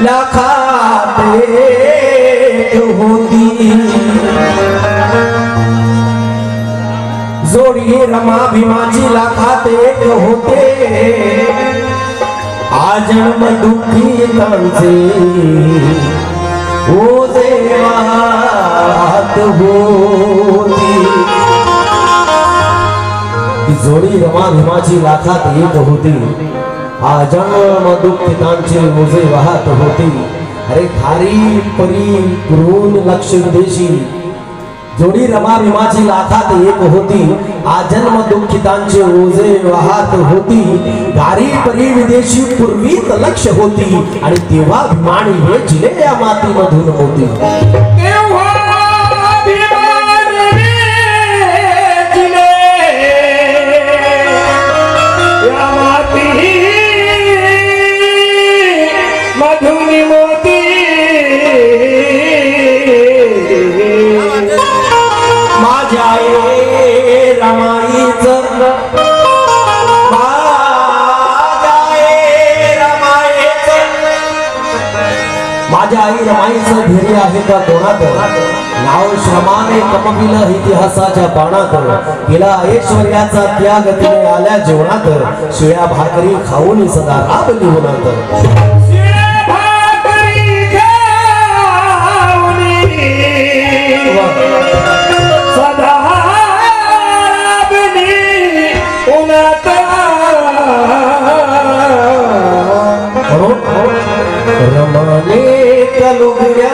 लाखात एक होती जोडी रमा भीमाची लाखात एक होते आजन्म दुःखी त्यांचे ओझे वाहत होती जोडी रमा भीमाची लाखात एक होती आजन्म दुःखितांचे ओझे वाहत होती अरे खारी परी क्रूर लक्ष विदेशी जोडी रमा भीमाची लाखात एक होती आजन्म दुःखितांचे ओझे वाहत होती गारी परी विदेशी पूर्वीत लक्ष होती आणि तेव्हा भीमानी हे जिले या मातीमधून होती माझ्या आई रमाईचं धैर्य आहे का कोणात नाव श्रमाने कमविलं इतिहासाच्या पानात केला ऐश्वर्याचा त्याग तिने आल्या जेवणात शिळ्या भाकरी खाऊन सदा राबली होणार रमाने कलुगड्या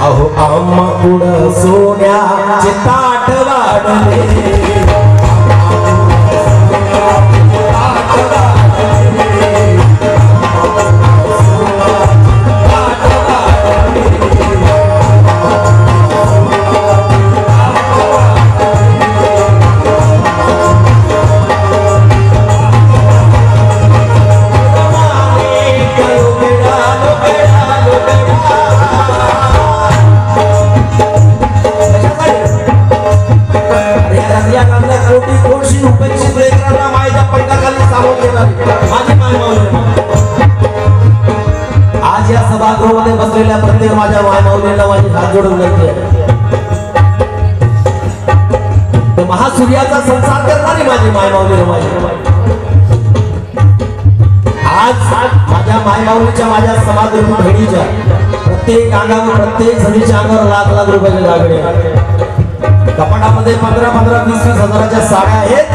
अहो आम्हा पुढं सोन्याचे ताट वाढले आज या सभागृहामध्ये बसलेल्या प्रत्येक माझ्या मायमाऊलीला माझी हात जोडून विनंती आहे महासूर्याचा संसार करणारी माझी मायमाऊली आज माझ्या मायमाऊलीच्या माझ्या समाजरूपी बहिणीच्या प्रत्येक अंगावर प्रत्येक जणीच्या अंगावर लाख लाख रुपयाचे दागिने कपाटामध्ये 15-20 हजाराच्या साड्या आहेत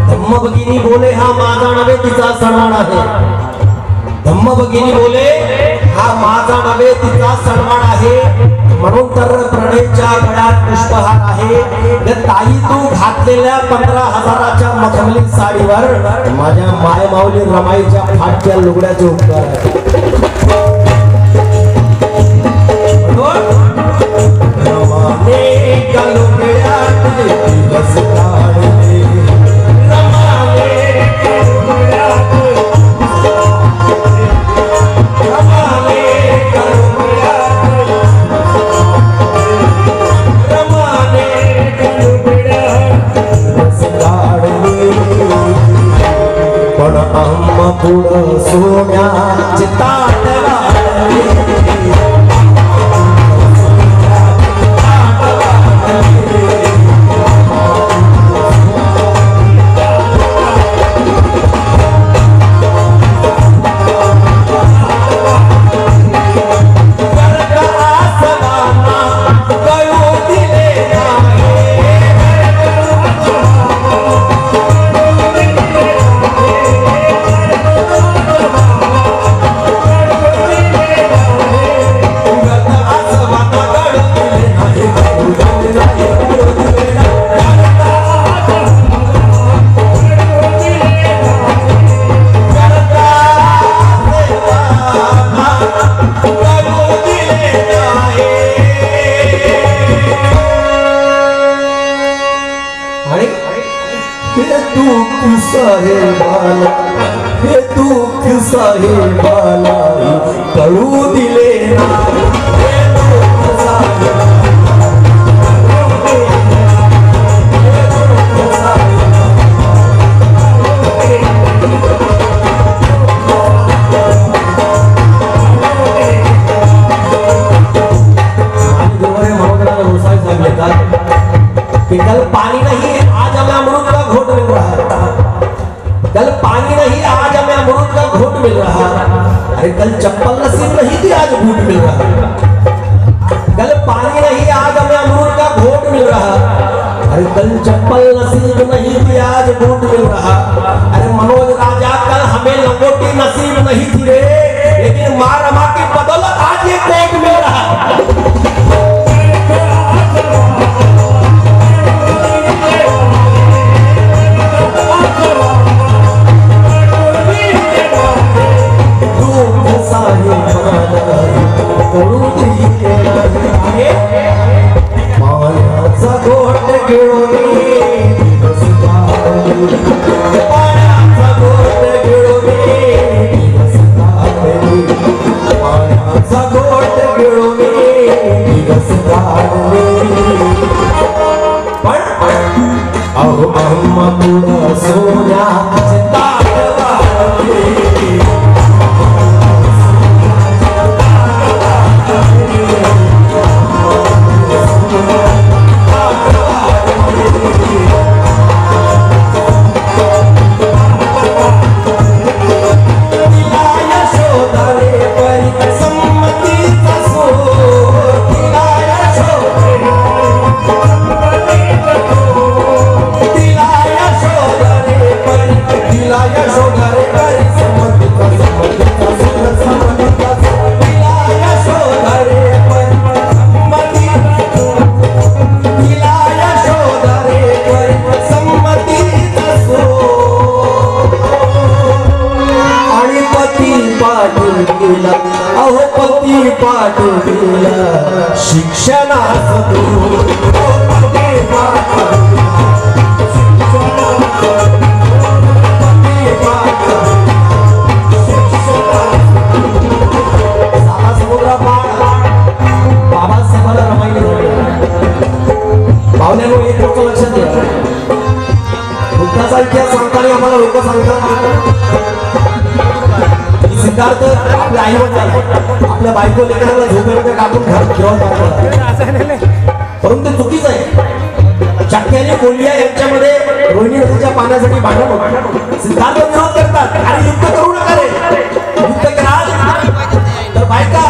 धम्म भगिनी बोले हा माझा नव्हे तिचा सन्मान आहे धम्म भगिनी बोले हा माझा नव्हे तिचा सन्मान आहे म्हणून तर प्रणयच्या गळ्यात पुष्पहार आहे ताई तू घातलेल्या 15,000च्या मखमली साडीवर माझ्या मायमाऊली रमाईच्या फाटक्या लुगड्याचे उपकार आहे पुढं सोन्याचे ताट दुःख साहेबाला हे दुःख साहेबाला कळू दिले नाही हे दुःख साहेबाला कि कल पानी नहीं आज हमें अमरूद का घोट मिल रहा है, कल पानी नहीं आज हमें अमरूद का घोट मिल रहा है, अरे कल चप्पल नसीब नहीं थी आज बूट मिल रहा है, कल पानी नहीं आज हमें अमरूद का घोट मिल रहा, अरे कल चप्पल नसीब नहीं थी आज बूट मिल रहा, अरे मनोज राजा कल हमें लंगोटी नसीब नहीं थी रे, लेकिन माँ रमा की बदौलत आज ये कोट मिल रहा है। अहो पती पाठविला शिक्षणास बाबासाहेबांना रमाईने पाहुण्यानो एक गोष्ट लक्षात घ्या, बुद्धाचा इतिहास सांगताना आम्हाला लोक सांगतात सिद्धार्थ आपल्या आईवर आपल्या बायको लेकराला झोपेमध्ये काढून घर परंतु चुकीचं आहे। चक्क्याने कोल्हिया यांच्यामध्ये रोहिणी नदीच्या पाण्यासाठी भांडण होतं, सिद्धार्थ विरोध करतात, अरे युद्ध करू नका रे, युद्ध कराल तर बायका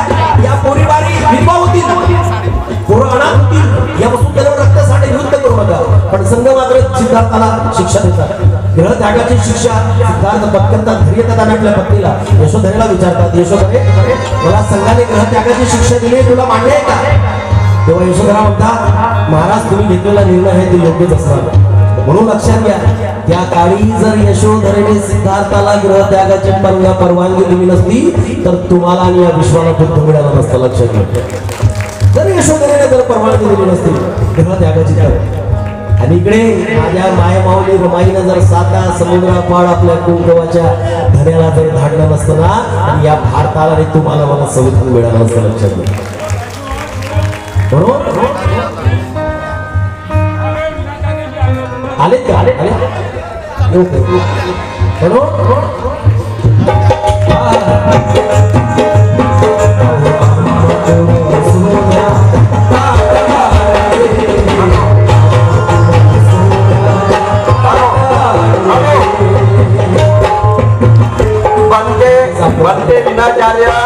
या पोरीबारी विधवा होतील, पोरं अनाथ होतील, यापासून त्यावर रक्त साठे युद्ध करू नका। पण संघ मात्र सिद्धार्थाला शिक्षा देतात, ग्रह त्यागाची शिक्षा सिद्धार्थ पत्करतात, घरी येतात आणि आपल्या पत्नीला यशोधरेला विचारतात, यशोधरे मला संघाने ग्रह त्यागाची शिक्षा दिली तुला मान्य आहे का? तेव्हा यशोधरा म्हणतात महाराज तुम्ही घेतलेला निर्णय आहे ते योग्यच असणार, म्हणून लक्षात घ्या त्या काळी जर यशोधरेने सिद्धार्थाला ग्रह त्यागाची परवानगी दिली नसती तर तुम्हाला आणि या विश्वाला दुःख मिळालं नसतं, लक्षात घ्या। जर यशोधरेने जर परवानगी दिली नसती ग्रह त्यागाची तर आणि इकडे माझ्या मायमाऊली रमाईनं जर साता समुद्रापार आपल्या कुंकवाच्या धन्याला जर धाडलं नसतं ना आणि या भारताला आणि तुम्हाला मला संविधान मिळालं नसतं, लक्षात घ्या। बरोबर आले ते आले आले बरोबर बनते दिनाचार्य या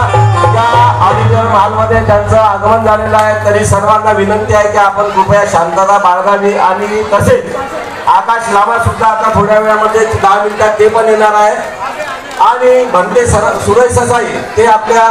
ऑडिटोरियम हॉलमध्ये त्यांचं आगमन झालेलं आहे, तरी सर्वांना विनंती आहे की आपण कृपया शांतता बाळगावी आणि तसेच आकाश लामा सुद्धा आता थोड्या वेळामध्ये 10 मिनिटात ते पण येणार आहे आणि बनते सुरेश ससाई ते आपल्या